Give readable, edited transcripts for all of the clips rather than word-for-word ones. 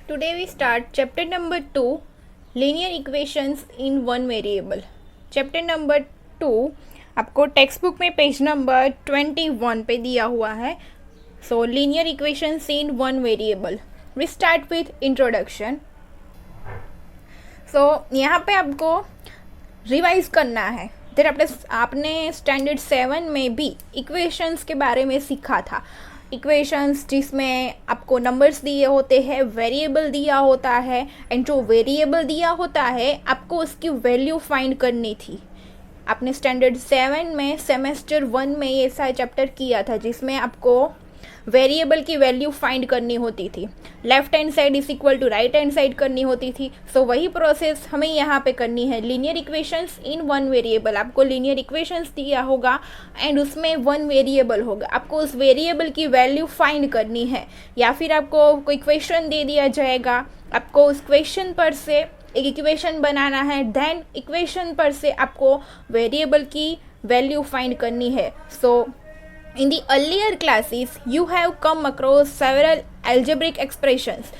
Today we start chapter number 2, linear equations in one variable. Chapter number 2 आपको textbook में page number 21 पे दिया हुआ है. सो linear equations in one variable. We start with introduction. सो यहाँ पे आपको रिवाइज करना है. फिर आपने स्टैंडर्ड 7 में भी इक्वेशंस के बारे में सीखा था. इक्वेशंस जिसमें आपको नंबर्स दिए होते हैं, वेरिएबल दिया होता है, एंड जो वेरिएबल दिया होता है आपको उसकी वैल्यू फाइंड करनी थी. आपने स्टैंडर्ड 7 में सेमेस्टर 1 में ये सारा चैप्टर किया था जिसमें आपको वेरिएबल की वैल्यू फाइंड करनी होती थी. Left hand side is equal to right hand side करनी होती थी. सो वही प्रोसेस हमें यहाँ पे करनी है. Linear equations in one variable. आपको लीनियर इक्वेशंस दिया होगा एंड उसमें वन वेरिएबल होगा. आपको उस वेरिएबल की वैल्यू फाइंड करनी है, या फिर आपको कोई क्वेश्चन दे दिया जाएगा, आपको उस क्वेश्चन पर से एक इक्वेशन बनाना है, देन इक्वेशन पर से आपको वेरिएबल की वैल्यू फाइंड करनी है. सो in the earlier classes, you have come across several algebraic expressions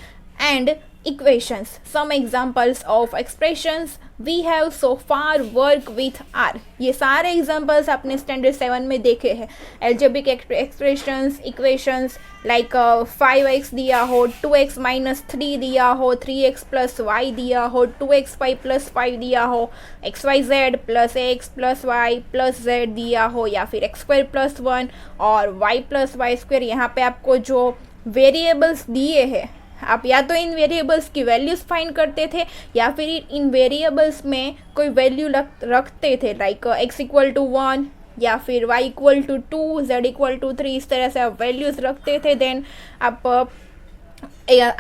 and equations. Some examples of expressions we have so far worked with are. ये सारे examples आपने standard 7 में देखे हैं. algebraic expressions, equations like 5x दिया हो, 2x minus 3 दिया हो, 3x plus y दिया हो, 2xy plus 5 दिया हो, xyz plus x plus y plus z दिया हो, या फिर x square plus 1 और y plus y square. यहाँ पे आपको जो वेरिएबल्स दिए हैं, आप या तो इन वेरिएबल्स की वैल्यूज़ फाइंड करते थे या फिर इन वेरिएबल्स में कोई वैल्यू रखते थे, लाइक x इक्वल टू 1 या फिर y equal to 2, z equal to 3. इस तरह से आप वैल्यूज़ रखते थे, देन आप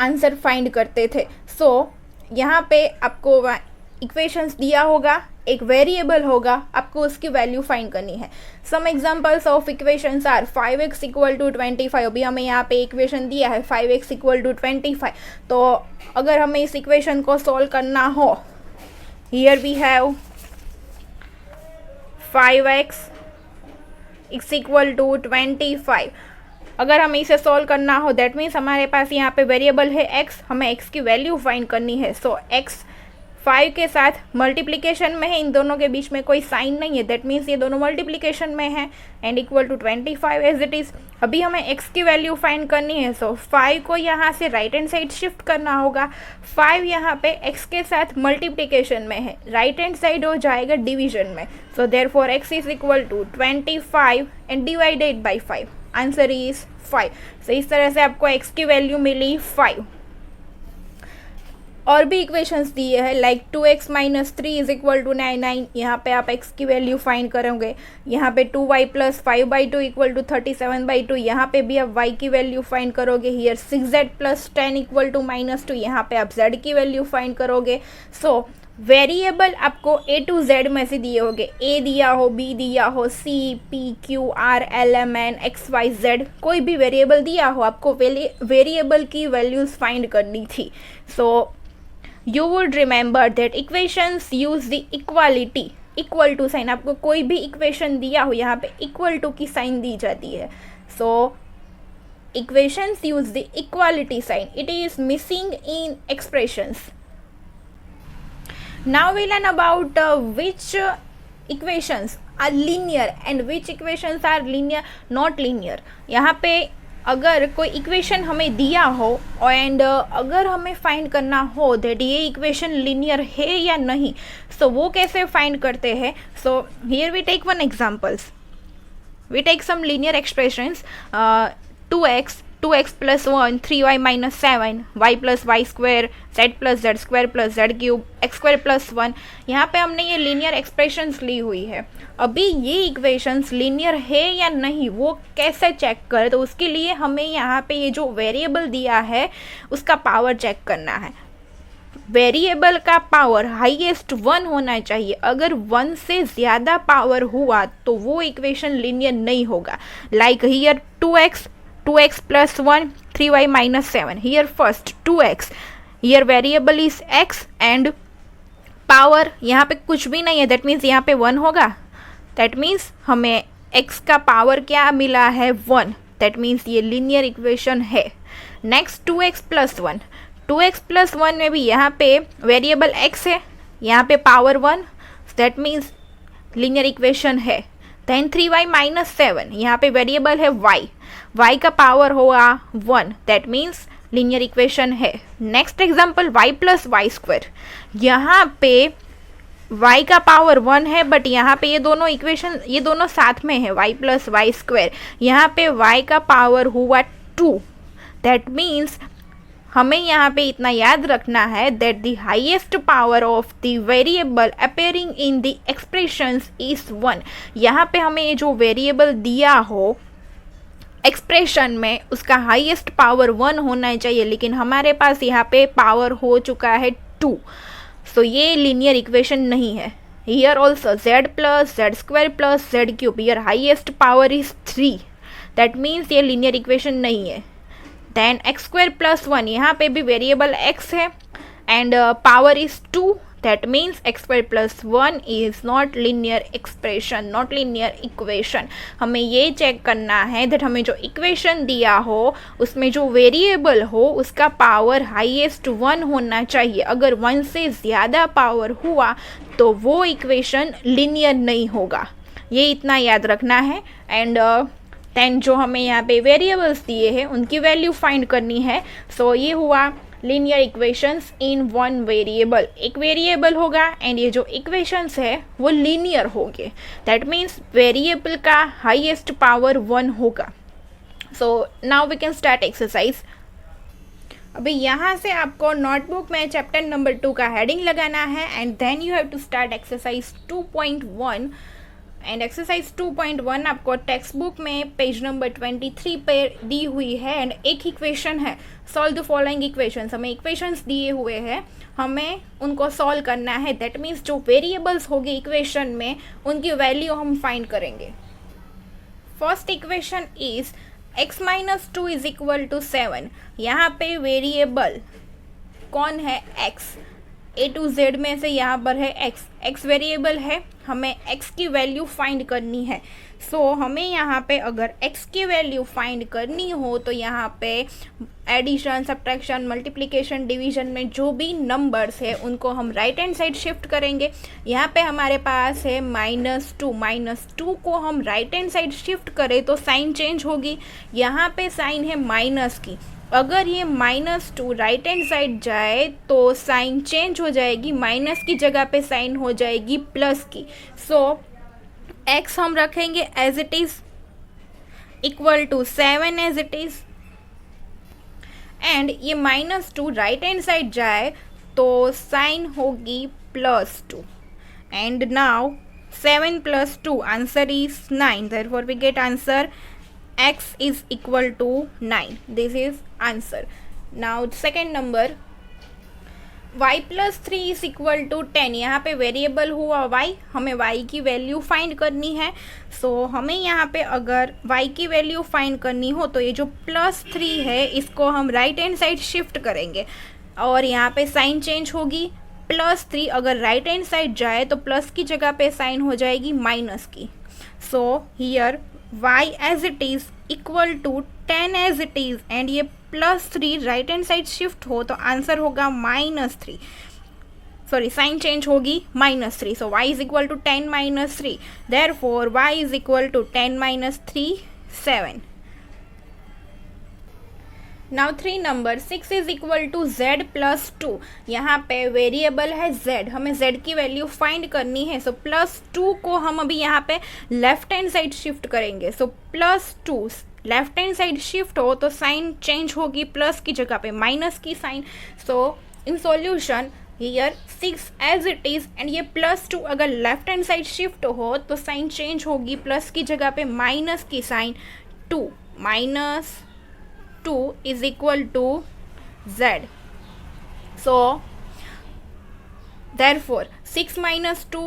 आंसर फाइंड करते थे. सो यहाँ पे आपको इक्वेशंस दिया होगा, एक वेरिएबल होगा, आपको उसकी वैल्यू फाइंड करनी है. Some examples of equations are 5x equal to 25. अभी हमें यहाँ पे इक्वेशन दिया है 5x इक्वल टू 25. तो अगर हमें इस इक्वेशन को सॉल्व करना हो, here we have 5x is equal to 25. अगर हमें इसे सॉल्व करना हो, दैट मीन्स हमारे पास यहाँ पे वेरिएबल है x, हमें x की वैल्यू फाइंड करनी है. सो x 5 के साथ मल्टीप्लिकेशन में है, इन दोनों के बीच में कोई साइन नहीं है, दैट मीन्स ये दोनों मल्टीप्लिकेशन में है, and equal to 25 as it is. अभी हमें x की वैल्यू फाइंड करनी है. सो 5 को यहाँ से राइट हैंड साइड शिफ्ट करना होगा. 5 यहाँ पे x के साथ मल्टीप्लिकेशन में है, राइट हैंड साइड हो जाएगा डिवीजन में. So therefore x is equal to 25 and divided by 5. Answer is 5. So इस तरह से आपको x की वैल्यू मिली 5. और भी इक्वेशंस दिए हैं, like 2x minus 3 is equal to 9. यहाँ पे आप x की वैल्यू फाइंड करोगे. यहाँ पे 2y प्लस 5/2 इक्वल टू 37/2. यहाँ पे भी आप y की वैल्यू फाइंड करोगे. Here 6z plus 10 equal to -2. यहाँ पे आप z की वैल्यू फाइंड करोगे. सो वेरिएबल आपको a टू z में से दिए होंगे. a दिया हो, b दिया हो, c, p, q, r, l, m, n, x, y, z, कोई भी वेरिएबल दिया हो, आपको वेरिएबल की वैल्यूज़ फाइंड करनी थी. सो you would remember that equations use the equality, equal to sign. आपको कोई भी इक्वेशन दिया हो, यहाँ पे इक्वल टू की साइन दी जाती है. सो equations use the equality sign. It is missing in expressions. Now we learn about which equations are linear and which equations are linear, not linear. यहाँ पे अगर कोई इक्वेशन हमें दिया हो एंड अगर हमें फाइंड करना हो दैट ये इक्वेशन लिनियर है या नहीं, सो वो कैसे फाइंड करते हैं. So here we take one examples. We take some linear expressions. 2x plus 1, 3y minus 7, y plus y square, z plus z square plus z cube, x square plus 1. यहाँ पे हमने ये लीनियर एक्सप्रेशंस ली हुई है. अभी ये equations linear है या नहीं वो कैसे चेक करें, तो उसके लिए हमें यहाँ पे ये जो वेरिएबल दिया है उसका पावर चेक करना है. वेरिएबल का पावर हाईएस्ट 1 होना चाहिए. अगर 1 से ज़्यादा पावर हुआ तो वो इक्वेशन लीनियर नहीं होगा. Like here 2x plus 1, 3y minus 7. Here first 2x. Here variable is x and power यहाँ पे कुछ भी नहीं है, that means यहाँ पे 1 होगा. That means हमें x का पावर क्या मिला है 1. That means ये linear equation है. Next 2x plus 1. 2x+1 में भी यहाँ पे वेरिएबल x है, यहाँ पे power 1, that means linear equation है। देन 3y-7, यहाँ पे वेरिएबल है y का पावर होगा 1, दैट मीन्स लीनियर इक्वेशन है। नेक्स्ट एग्जाम्पल y+y², यहाँ पे y का पावर 1 है, बट यहाँ पे ये दोनों इक्वेशन ये दोनों साथ में है, y+y², यहाँ पे y का पावर हुआ 2, दैट मीन्स हमें यहाँ पे इतना याद रखना है that the highest power of the variable appearing in the expressions is 1। यहाँ पे हमें ये जो वेरिएबल दिया हो एक्सप्रेशन में उसका हाईएस्ट पावर 1 होना चाहिए, लेकिन हमारे पास यहाँ पे पावर हो चुका है 2, सो ये लीनियर इक्वेशन नहीं है। Here also z+z² + z³, here highest power is 3, that means ये लीनियर इक्वेशन नहीं है। देन x²+1, यहाँ पे भी वेरिएबल x है and power is 2, that means x²+1 is not linear expression, not linear equation. हमें ये चेक करना है दैट हमें जो इक्वेशन दिया हो उसमें जो वेरिएबल हो उसका पावर हाईएस्ट 1 होना चाहिए। अगर 1 से ज़्यादा पावर हुआ तो वो इक्वेशन लीनियर नहीं होगा, ये इतना याद रखना है। एंड देन जो हमें यहाँ पे वेरिएबल्स दिए हैं उनकी वैल्यू फाइंड करनी है। सो ये हुआ linear equations in one variable, एक वेरिएबल होगा एंड ये जो इक्वेशंस है वो लीनियर होंगे, दैट मीन्स वेरिएबल का हाईएस्ट पावर 1 होगा। So now we can start exercise. अभी यहाँ से आपको नोटबुक में चैप्टर नंबर 2 का हेडिंग लगाना है and then you have to start exercise 2.1 and exercise 2.1 आपको टेक्स्ट बुक में पेज नंबर 23 पे दी हुई है एंड एक इक्वेशन है, सॉल्व द फॉलोइंग इक्वेशंस। हमें इक्वेशंस दिए हुए हैं, हमें उनको सॉल्व करना है, दैट मीन्स जो वेरिएबल्स होगी इक्वेशन में उनकी वैल्यू हम फाइंड करेंगे। First equation is x-2 is equal to 7। यहाँ पे वेरिएबल कौन है? x, a to z में से यहाँ पर है x वेरिएबल है, हमें x की वैल्यू फाइंड करनी है। सो हमें यहाँ पे अगर x की वैल्यू फाइंड करनी हो तो यहाँ पे एडिशन, सब्ट्रैक्शन, मल्टीप्लिकेशन, डिवीजन में जो भी नंबर्स है उनको हम राइट हैंड साइड शिफ्ट करेंगे। यहाँ पे हमारे पास है -2, -2 को हम राइट हैंड साइड शिफ्ट करें तो साइन चेंज होगी। यहाँ पे साइन है माइनस की, अगर ये -2 राइट हैंड साइड जाए तो साइन चेंज हो जाएगी, माइनस की जगह पे साइन हो जाएगी प्लस की। सो x हम रखेंगे as it is equal to 7 as it is, and ये -2 राइट हैंड साइड जाए तो साइन होगी +2 and now 7 + 2 answer is 9, therefore we get answer x is equal to 9. This is answer. Now second number, y+3 is equal to 10। यहाँ पे variable हुआ y, हमें y की value find करनी है। सो हमें यहाँ पे अगर y की वैल्यू फाइंड करनी हो तो ये जो +3 है इसको हम राइट हैंड साइड शिफ्ट करेंगे और यहाँ पे साइन चेंज होगी। +3 अगर राइट हैंड साइड जाए तो प्लस की जगह पे साइन हो जाएगी माइनस की। So here y as it is equal to 10 as it is and ये +3 राइट हैंड साइड शिफ्ट हो तो आंसर होगा -3, सॉरी साइन चेंज होगी -3। सो y is equal to 10 - 3, therefore y is equal to 10 - 3 7। Now 3 number 6 is equal to z + 2। यहाँ पे variable है z, हमें z की वैल्यू फाइंड करनी है। सो +2 को हम अभी यहाँ पे लेफ्ट हैंड साइड शिफ्ट करेंगे। सो +2 लेफ्ट हैंड साइड शिफ्ट हो तो साइन चेंज होगी, प्लस की जगह पे माइनस की sign. So in solution here 6 as it is and ये +2 अगर लेफ्ट हैंड साइड शिफ्ट हो तो साइन चेंज होगी, प्लस की जगह पे माइनस की sign. 2 is equal to z. So therefore 6 - 2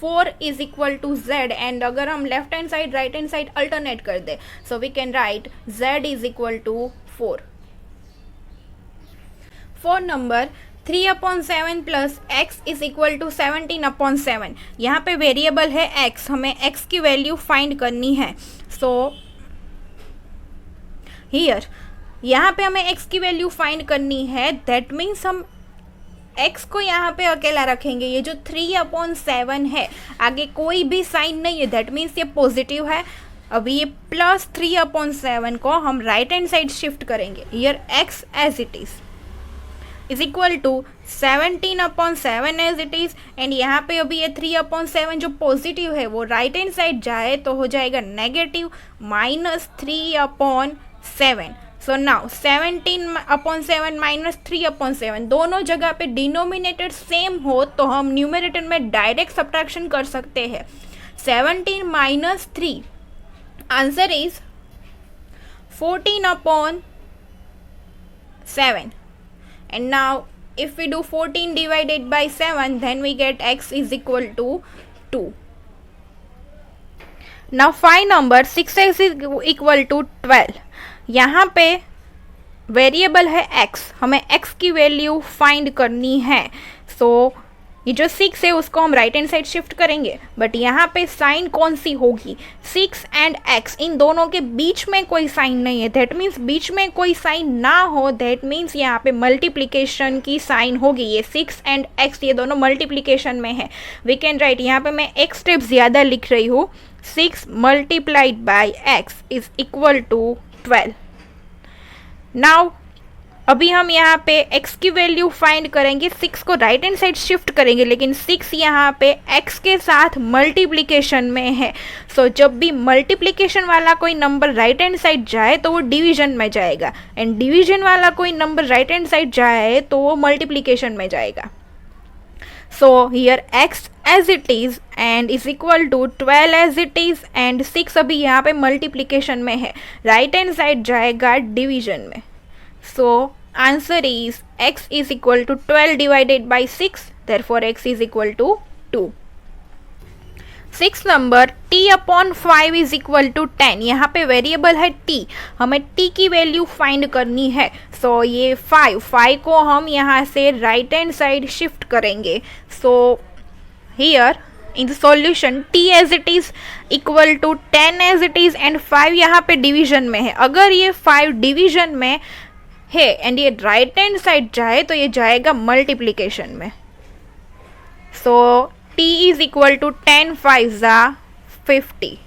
4 is equal to z and अगर हम left hand side right hand side alternate कर दे so we can write z is equal to 4. 4 number 3/7 plus x is equal to 17/7। यहाँ पे variable है x, हमें x की value find करनी है। सो हियर यहाँ पे हमें x की वैल्यू फाइंड करनी है, दैट मीन्स हम x को यहाँ पे अकेला रखेंगे। ये जो 3/7 है, आगे कोई भी साइन नहीं है, दैट मीन्स ये पॉजिटिव है। अभी ये प्लस 3/7 को हम राइट हैंड साइड शिफ्ट करेंगे। Here x as it is equal to 17/7 as it is, and यहाँ पे अभी ये 3/7 जो पॉजिटिव है वो राइट हैंड साइड जाए तो हो जाएगा नेगेटिव -3/7। सो नाउ 17/7 -3/7 दोनों जगह पे डिनोमिनेटर सेम हो तो हम न्यूमरेटर में डायरेक्ट सब्ट्रैक्शन कर सकते हैं। 17 - 3, answer is 14/7, and now if we do 14 divided by 7, then we get x is equal to 2. Now find number 6x is equal to 12. यहाँ पे वेरिएबल है x, हमें x की वैल्यू फाइंड करनी है। सो ये जो 6 है उसको हम राइट हैंड साइड शिफ्ट करेंगे, बट यहाँ पे साइन कौन सी होगी? 6 एंड x, इन दोनों के बीच में कोई साइन नहीं है, दैट मीन्स बीच में कोई साइन ना हो, दैट मीन्स यहाँ पे मल्टीप्लिकेशन की साइन होगी। ये 6 एंड x ये दोनों मल्टीप्लिकेशन में है। वी कैन राइट, यहाँ पे मैं एक स्टेप ज़्यादा लिख रही हूँ, 6 multiplied by x is equal to 12। Now अभी हम यहाँ पे x की वैल्यू फाइंड करेंगे, 6 को राइट हैंड साइड शिफ्ट करेंगे, लेकिन 6 यहाँ पे x के साथ मल्टीप्लिकेशन में है। सो जब भी मल्टीप्लिकेशन वाला कोई नंबर राइट हैंड साइड जाए तो वो डिवीजन में जाएगा, एंड डिवीजन वाला कोई नंबर राइट हैंड साइड जाए तो वो मल्टीप्लिकेशन में जाएगा। So here x as it is and is equal to 12 as it is, and 6 अभी यहाँ पे मल्टीप्लिकेशन में है, राइट हैंड साइड जाएगा डिवीजन में। So answer is x is equal to 12 divided by 6, therefore x is equal to 2. 6 number t/5 is equal to 10. यहाँ पे variable है t, हमें t की वैल्यू फाइंड करनी है। सो ये 5 को हम यहाँ से राइट हैंड साइड शिफ्ट करेंगे। So here in the solution t as it is equal to 10 as it is, and 5 यहाँ पे डिवीजन में है। अगर ये 5 डिवीजन में है एंड ये राइट हैंड साइड जाए तो ये जाएगा मल्टीप्लिकेशन में। So t is equal to 10 5 50।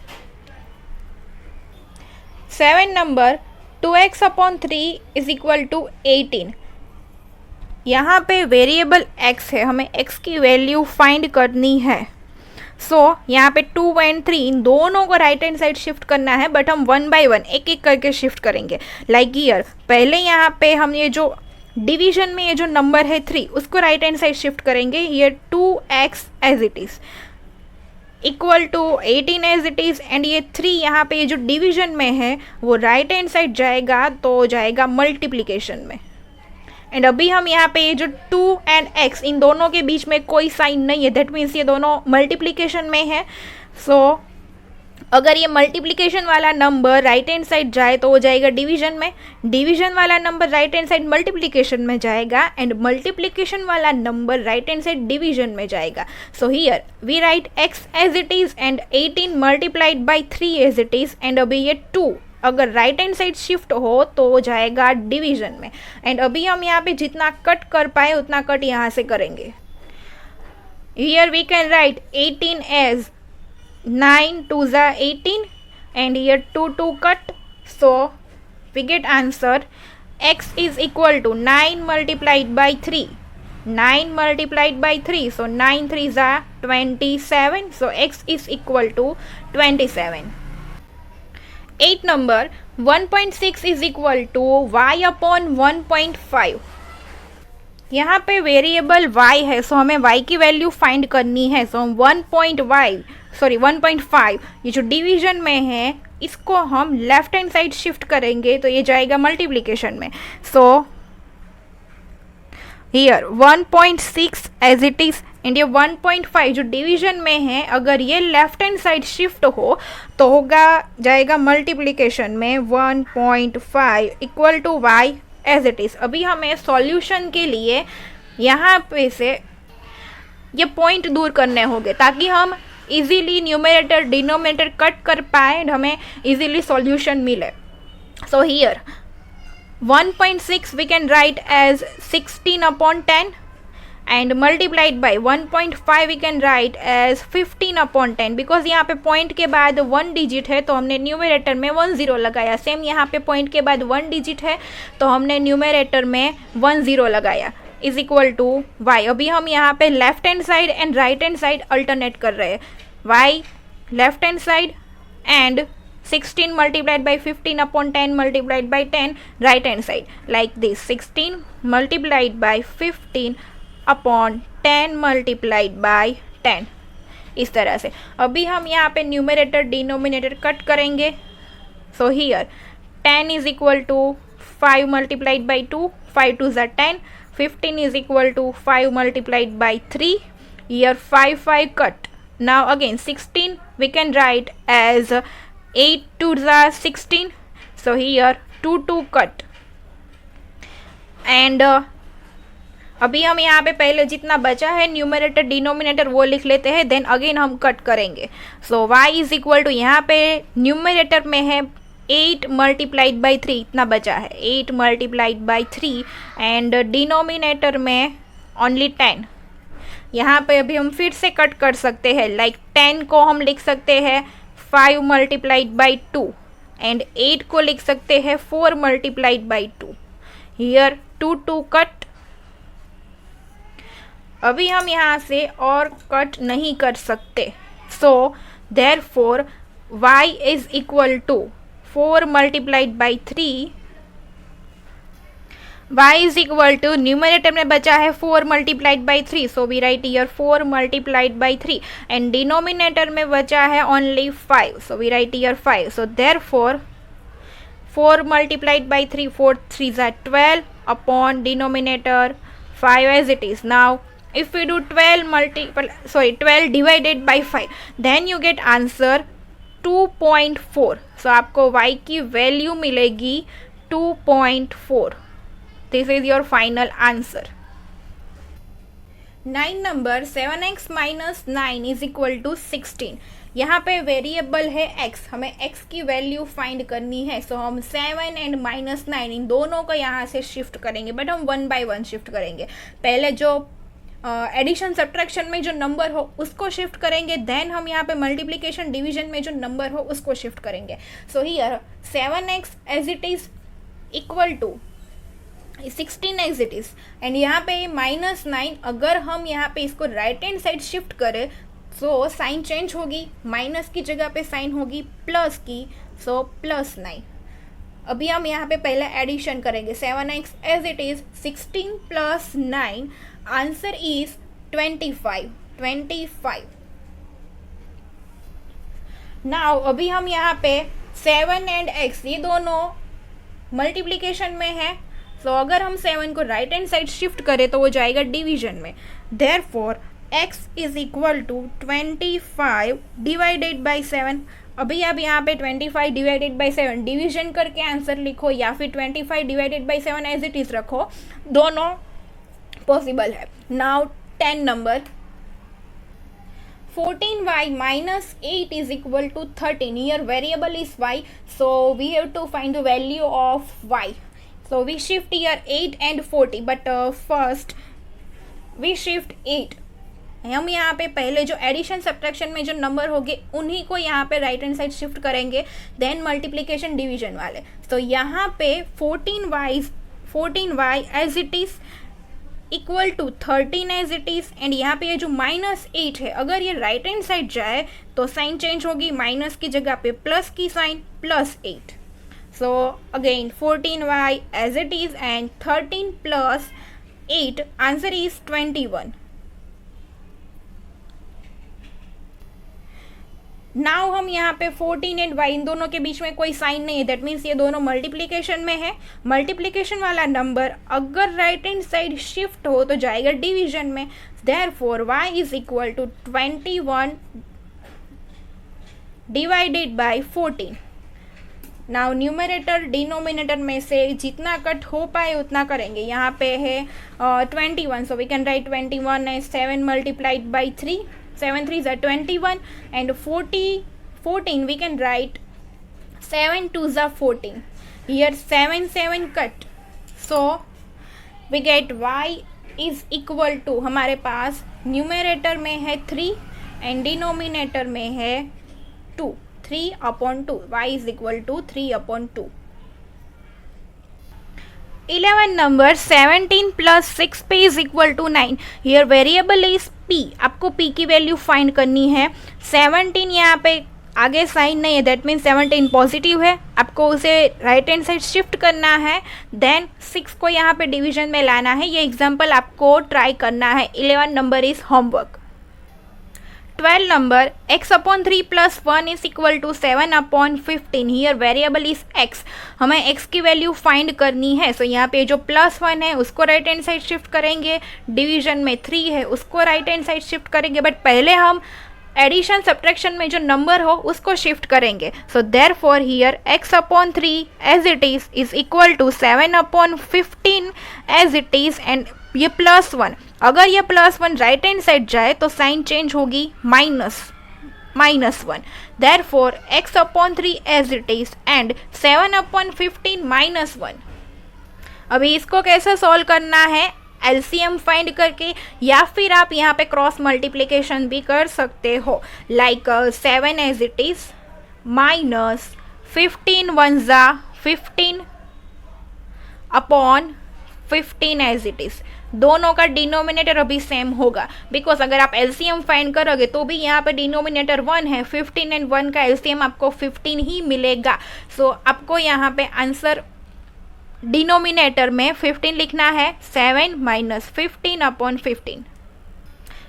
7 number 2x/3 is equal to 18। यहाँ पे वेरिएबल x है, हमें x की वैल्यू फाइंड करनी है। सो यहाँ पे 2 एंड 3 इन दोनों को राइट हैंड साइड शिफ्ट करना है, बट हम 1 बाय 1 एक एक करके शिफ्ट करेंगे। लाइक हियर पहले यहाँ पे हम ये जो डिवीजन में ये जो नंबर है 3 उसको राइट हैंड साइड शिफ्ट करेंगे। Here 2x as it is equal to 18 as it is, and ये 3 यहाँ पे ये जो डिवीजन में है वो राइट हैंड साइड जाएगा तो जाएगा मल्टीप्लिकेशन में। एंड अभी हम यहाँ पे ये जो 2 एंड x इन दोनों के बीच में कोई साइन नहीं है, दैट मीन्स ये दोनों मल्टीप्लिकेशन में है। सो अगर ये मल्टीप्लिकेशन वाला नंबर राइट हैंड साइड जाए तो हो जाएगा डिवीजन में, डिवीजन वाला number right hand side multiplication में जाएगा, एंड मल्टीप्लिकेशन वाला number right hand side division में जाएगा। So here we write x as it is and 18 multiplied by 3 as it is, and अभी ये 2 अगर राइट हैंड साइड शिफ्ट हो तो हो जाएगा डिवीजन में। एंड अभी हम यहाँ पे जितना कट कर पाए उतना कट यहाँ से करेंगे। Here we can write 18 as 9 2 18, and here 2 cut, so we get answer x is equal to 9 multiplied by 3, 9 multiplied by 3, so 9 3 27, so x is equal to 27। 8 number 1.6 is equal to y/1.5। यहाँ पे variable y है, सो हमें y की value find करनी है। सो हम 1.5 ये जो डिवीजन में है इसको हम लेफ्ट हैंड साइड शिफ्ट करेंगे तो ये जाएगा मल्टीप्लिकेशन में। So here 1.6 as it is, and ये 1.5 जो डिवीजन में है अगर ये लेफ्ट हैंड साइड शिफ्ट हो तो होगा जाएगा मल्टीप्लिकेशन में 1.5 equal to y as it is. अभी हमें सॉल्यूशन के लिए यहाँ पे से ये पॉइंट दूर करने होंगे ताकि हम इजीली न्यूमरेटर डिनोमिनेटर कट कर पाए एंड हमें इजीली सॉल्यूशन मिले। सो here 1.6 we can write as 16 upon 10, and multiplied by 1.5 we can write as 15 upon 10, because यहाँ पे पॉइंट के बाद 1 डिजिट है तो हमने न्यूमरेटर में 10 लगाया. सेम यहाँ पे पॉइंट के बाद 1 डिजिट है तो हमने न्यूमरेटर में 10 लगाया, इज इक्वल टू वाई. अभी हम यहाँ पे left hand side and right hand side alternate कर रहे हैं. Y left hand side and 16 multiplied by 15 upon 10 multiplied by 10 right hand side, like this 16 multiplied by 15 upon 10 multiplied by 10, इस तरह से. अभी हम यहाँ पे न्यूमरेटर डिनोमिनेटर कट करेंगे. So here 10 is equal to 5 multiplied by 2, 5 2 ज़ा 10, 15 is equal to 5 multiplied by 3. Here 5 5 cut. Now again 16 we can write as 8 2 ज़ा 16. So here 2 2 cut. एंड अभी हम यहाँ पे पहले जितना बचा है न्यूमरेटर डिनोमिनेटर वो लिख लेते हैं, देन अगेन हम कट करेंगे. सो y इज इक्वल टू यहाँ पे न्यूमरेटर में है 8 मल्टीप्लाइड बाई 3, इतना बचा है 8 मल्टीप्लाइड बाई 3, एंड डिनोमिनेटर में ओनली 10. यहाँ पे अभी हम फिर से कट कर सकते हैं, लाइक 10 को हम लिख सकते हैं 5 मल्टीप्लाइड बाई 2, एंड 8 को लिख सकते हैं 4 मल्टीप्लाइड बाई 2. Here 2 2 cut. अभी हम यहाँ से और कट नहीं कर सकते. So therefore y is equal to 4 multiplied by 3. y is equal to numerator में बचा है 4 multiplied by 3, so we write here 4 multiplied by 3, and denominator में बचा है only 5, so we write here 5. So therefore 4 multiplied by 3, 4 3 ज़ा 12 upon denominator 5 as it is. Now if we do 12 divided by 5, then you get answer 2.4. so आपको y की value मिलेगी 2.4. This is your final answer. 9 नंबर 7x minus 9 is equal to 16. यहाँ पे variable है x, हमें x की value find करनी है. सो हम 7 एंड माइनस 9 इन दोनों को यहाँ से शिफ्ट करेंगे, बट हम 1 बाय 1 शिफ्ट करेंगे. पहले जो एडिशन सब्ट्रैक्शन में जो नंबर हो उसको शिफ्ट करेंगे, देन हम यहाँ पे मल्टीप्लिकेशन डिवीजन में जो नंबर हो उसको शिफ्ट करेंगे. So here 7x as it is equal to 16 as it is, and यहाँ पे माइनस 9, अगर हम यहाँ पे इसको राइट हैंड साइड शिफ्ट करें सो साइन चेंज होगी, माइनस की जगह पे साइन होगी प्लस की, सो प्लस 9. अभी हम यहाँ पे पहले एडिशन करेंगे. 7x as it is 16 plus 9, answer is 25. Now अभी हम यहाँ पे 7 एंड x ये दोनों मल्टीप्लिकेशन में है. सो अगर हम 7 को राइट हैंड साइड शिफ्ट करें तो वो जाएगा डिवीजन में. Therefore x is equal to 25 divided by 7. अभी आप यहाँ पे 25 डिवाइडेड बाई 7 डिवीजन करके आंसर लिखो, या फिर 25 divided by 7 as it is रखो, दोनों पॉसिबल है. Now 10 number 14y minus 8 is equal to 13. Here variable is y, so we have to find the value of y. So we shift here 8 and 40, but first we shift 8. हम यहाँ पे पहले जो addition subtraction में जो number होंगे उन्हीं को यहाँ पे राइट हैंड साइड शिफ्ट करेंगे, देन मल्टीप्लिकेशन डिवीजन वाले. तो यहाँ पे 14y as it is equal to 13 as it is, and यहाँ पे ये जो माइनस 8 है अगर ये राइट हैंड साइड जाए तो साइन चेंज होगी, माइनस की जगह पे प्लस की sign, plus 8. So again 14y as it is and 13 plus 8, answer is 21. Now हम यहाँ पे 14 एंड y इन दोनों के बीच में कोई साइन नहीं है, दैट मीन्स ये दोनों मल्टीप्लिकेशन में है. मल्टीप्लिकेशन वाला नंबर अगर राइट हैंड साइड शिफ्ट हो तो जाएगा डिवीजन में. Therefore y is equal to 21 divided by 14. Now numerator denominator में से जितना कट हो पाए उतना करेंगे. यहाँ पे है 21, so we can write 21 as 7 multiplied by 3, 7 3 are 21, and 14 we can write 7 2 are 14. Here 7 7 cut. So we get y is equal to, हमारे पास न्यूमरेटर में है 3 एंड डिनोमिनेटर में है 2, 3/2, y is equal to 3/2. 11 number 17 plus 6p is equal to 9. Here variable is p. आपको p की value find करनी है. 17 यहाँ पे आगे साइन नहीं है, दैट मीन्स 17 पॉजिटिव है, आपको उसे राइट हैंड साइड शिफ्ट करना है. देन 6 को यहाँ पे डिवीजन में लाना है. ये एग्जाम्पल आपको ट्राई करना है. 11 number is homework. 12 number x/3 plus 1 is equal to 7/15. Here variable is x. हमें x की वैल्यू फाइंड करनी है. सो यहाँ पे जो +1 है उसको राइट हैंड साइड शिफ्ट करेंगे, डिवीजन में 3 है उसको राइट हैंड साइड शिफ्ट करेंगे, बट पहले हम एडिशन सब्ट्रैक्शन में जो नंबर हो उसको शिफ्ट करेंगे. So therefore here x/3 as it is equal to 7/15 as it is. And ये +1, अगर ये +1 राइट हैंड साइड जाए तो साइन चेंज होगी -1. Therefore x/3 as it is and 7/15 -1. अभी इसको कैसे सॉल्व करना है, एलसीएम फाइंड करके, या फिर आप यहाँ पे क्रॉस मल्टीप्लिकेशन भी कर सकते हो. Like 7 as it is minus 15 1 जा 15 अपॉन 15 एज इट इज. दोनों का डिनोमिनेटर अभी सेम होगा, बिकॉज अगर आप एलसीएम फाइंड करोगे तो भी यहाँ पे डिनोमिनेटर 1 है. 15 एंड 1 का एलसीएम आपको 15 ही मिलेगा. सो आपको यहाँ पे आंसर डिनोमिनेटर में 15 लिखना है. 7 माइनस 15 अपॉन 15.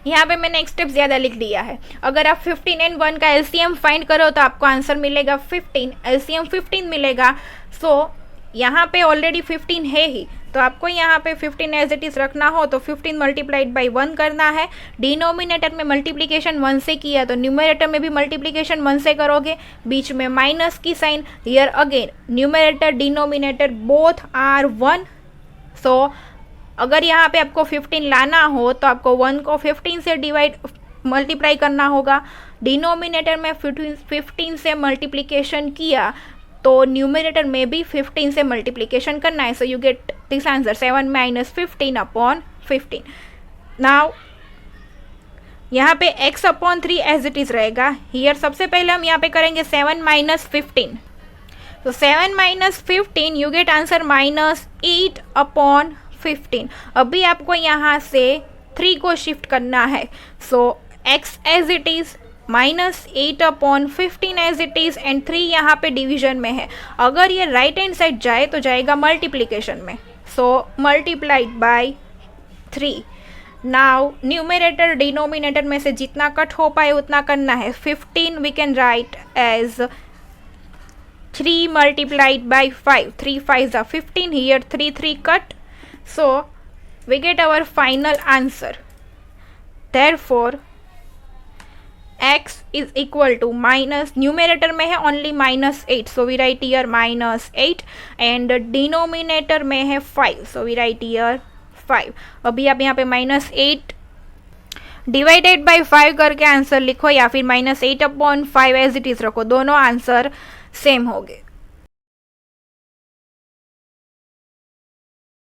यहाँ पे मैंने एक स्टेप ज़्यादा लिख दिया है. अगर आप 15 एंड 1 का एलसीएम फाइंड करो तो आपको आंसर मिलेगा 15, एलसीएम 15 मिलेगा. सो यहाँ पे ऑलरेडी 15 है ही, तो आपको यहाँ पे 15 एज इट इज रखना हो तो 15 मल्टीप्लाइड बाई 1 करना है. डिनोमिनेटर में मल्टीप्लिकेशन 1 से किया तो न्यूमरेटर में भी मल्टीप्लिकेशन 1 से करोगे. बीच में माइनस की sign. Here again numerator denominator both are 1. सो अगर यहाँ पे आपको 15 लाना हो तो आपको 1 को 15 से मल्टीप्लाई करना होगा. डिनोमिनेटर में 15 से मल्टीप्लिकेशन किया तो न्यूमरेटर में भी 15 से मल्टीप्लिकेशन करना है. So you get this answer 7 minus 15 upon 15. Now यहाँ पे x/3 एज इट इज रहेगा. हियर सबसे पहले हम यहाँ पे करेंगे 7 माइनस 15. तो 7 minus 15 you get answer -8 upon 15. अभी आपको यहाँ से 3 को शिफ्ट करना है. So x as it is -8 upon 15 as it is and 3 यहाँ पे डिवीजन में है. अगर ये राइट हैंड साइड जाए तो जाएगा मल्टीप्लिकेशन में. So multiplied by 3. Now numerator denominator में से जितना कट हो पाए उतना करना है. 15 we can write as 3 multiplied by 5. 3 5 are 15. Here 3 cut. So we get our final answer. Therefore x is equal to minus, numerator में है only -8, so we write here -8 and denominator में है 5, सो वी राइट ईयर 5. अभी आप यहाँ पे -8 divided by 5 करके answer लिखो या फिर -8 अपॉन 5 एज इट इज रखो, दोनों आंसर सेम होंगे.